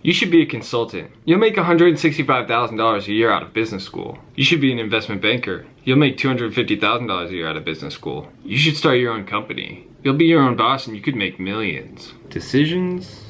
You should be a consultant. You'll make $165,000 a year out of business school. You should be an investment banker. You'll make $250,000 a year out of business school. You should start your own company. You'll be your own boss and you could make millions. Decisions.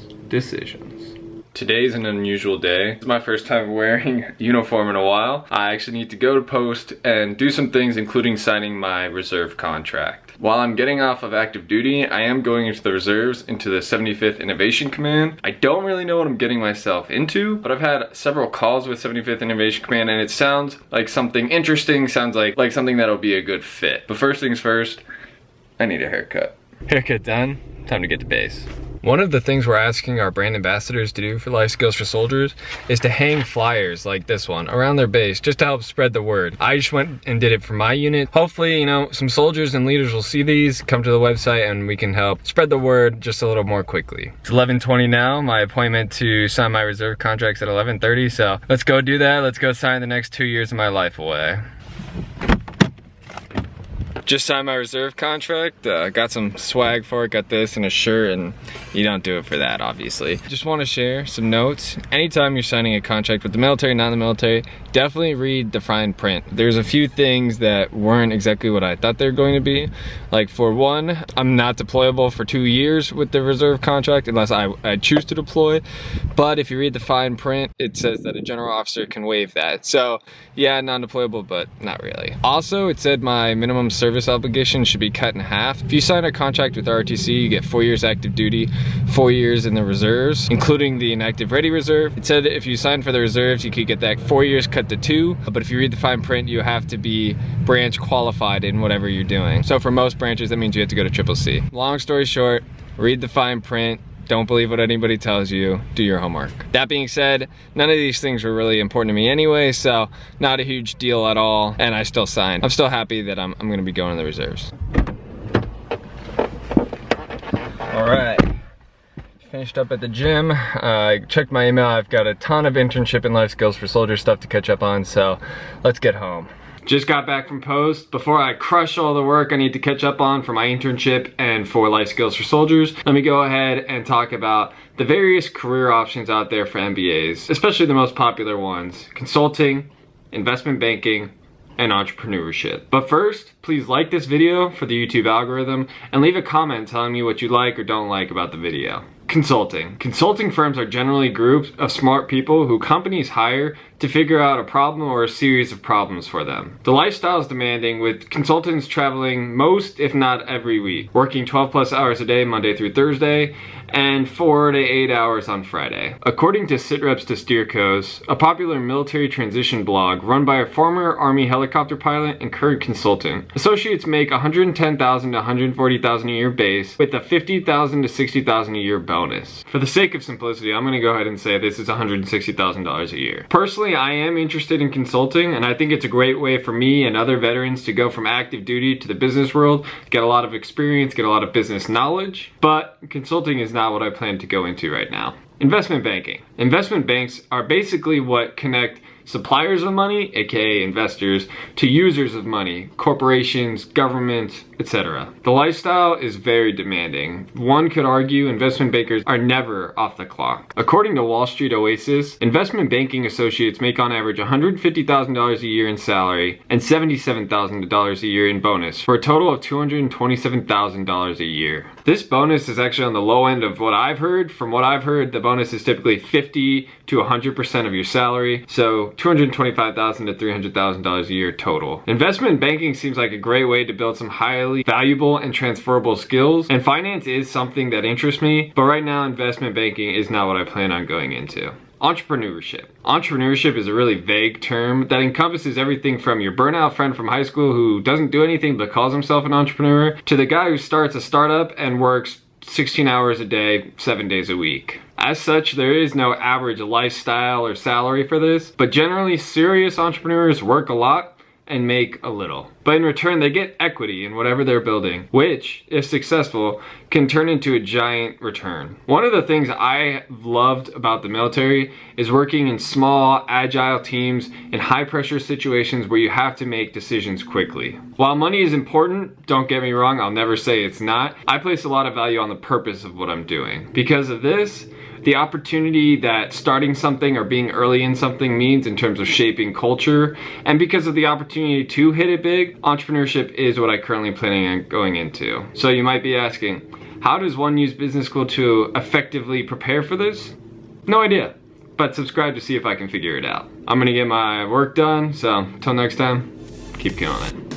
Today's an unusual day. It's my first time wearing a uniform in a while. I actually need to go to post and do some things, including signing my reserve contract. While I'm getting off of active duty, I am going into the reserves, into the 75th Innovation Command. I don't really know what I'm getting myself into, but I've had several calls with 75th Innovation Command and it sounds like something interesting, sounds like something that'll be a good fit. But first things first, I need a haircut. Haircut done, time to get to base. One of the things we're asking our brand ambassadors to do for Life Skills for Soldiers is to hang flyers like this one around their base just to help spread the word. I just went and did it for my unit. Hopefully, you know, some soldiers and leaders will see these, come to the website, and we can help spread the word just a little more quickly. It's 11:20 now. My appointment to sign my reserve contract's at 11:30, so let's go do that. Let's go sign the next 2 years of my life away. Just signed my reserve contract, got some swag for it, got this and a shirt, and you don't do it for that, obviously. Just want to share some notes. Anytime you're signing a contract with the military, not the military, definitely read the fine print. There's a few things that weren't exactly what I thought they were going to be. Like, for one, I'm not deployable for 2 years with the reserve contract unless I choose to deploy. But if you read the fine print, it says that a general officer can waive that. So yeah, non-deployable, but not really. Also, it said my minimum service obligation should be cut in half. If you sign a contract with ROTC, you get 4 years active duty, 4 years in the reserves, including the inactive ready reserve. It said if you sign for the reserves, you could get that 4 years cut to 2, but if you read the fine print, you have to be branch qualified in whatever you're doing. So for most branches, that means you have to go to CCC. Long story short, read the fine print. Don't believe what anybody tells you, do your homework. That being said, none of these things were really important to me anyway, so not a huge deal at all, and I still signed. I'm still happy that I'm gonna be going to the reserves. All right, finished up at the gym. I checked my email. I've got a ton of internship and life skills for soldiers stuff to catch up on, so let's get home. Just got back from post. Before I crush all the work I need to catch up on for my internship and for Life Skills for Soldiers, let me go ahead and talk about the various career options out there for MBAs, especially the most popular ones: consulting, investment banking, and entrepreneurship. But first, please like this video for the YouTube algorithm and leave a comment telling me what you like or don't like about the video. Consulting. Consulting firms are generally groups of smart people who companies hire to figure out a problem or a series of problems for them. The lifestyle is demanding, with consultants traveling most, if not every week, working 12+ hours a day Monday through Thursday, and 4 to 8 hours on Friday. According to Sitreps to Steercos, a popular military transition blog run by a former Army helicopter pilot and current consultant, associates make $110,000 to $140,000 a year base with a $50,000 to $60,000 a year bonus. For the sake of simplicity, I'm gonna go ahead and say this is $160,000 a year. Personally, I am interested in consulting, and I think it's a great way for me and other veterans to go from active duty to the business world, get a lot of experience, get a lot of business knowledge, but consulting is not what I plan to go into right now. Investment banking. Investment banks are basically what connect suppliers of money, aka investors, to users of money, corporations, government, etc. The lifestyle is very demanding. One could argue investment bankers are never off the clock. According to Wall Street Oasis, investment banking associates make on average $150,000 a year in salary and $77,000 a year in bonus, for a total of $227,000 a year. This bonus is actually on the low end of what I've heard. From what I've heard, the bonus is typically 50 to 100% of your salary, so $225,000 to $300,000 a year total. Investment banking seems like a great way to build some highly valuable and transferable skills, and finance is something that interests me, but right now investment banking is not what I plan on going into. Entrepreneurship. Entrepreneurship is a really vague term that encompasses everything from your burnout friend from high school who doesn't do anything but calls himself an entrepreneur, to the guy who starts a startup and works 16 hours a day, 7 days a week. As such, there is no average lifestyle or salary for this, but generally serious entrepreneurs work a lot and make a little. But in return, they get equity in whatever they're building, which, if successful, can turn into a giant return. One of the things I loved about the military is working in small, agile teams in high-pressure situations where you have to make decisions quickly. While money is important, don't get me wrong, I'll never say it's not, I place a lot of value on the purpose of what I'm doing. Because of this, the opportunity that starting something or being early in something means in terms of shaping culture, and because of the opportunity to hit it big, entrepreneurship is what I'm currently planning on going into. So you might be asking, how does one use business school to effectively prepare for this? No idea, but subscribe to see if I can figure it out. I'm gonna get my work done, so until next time, keep killing it.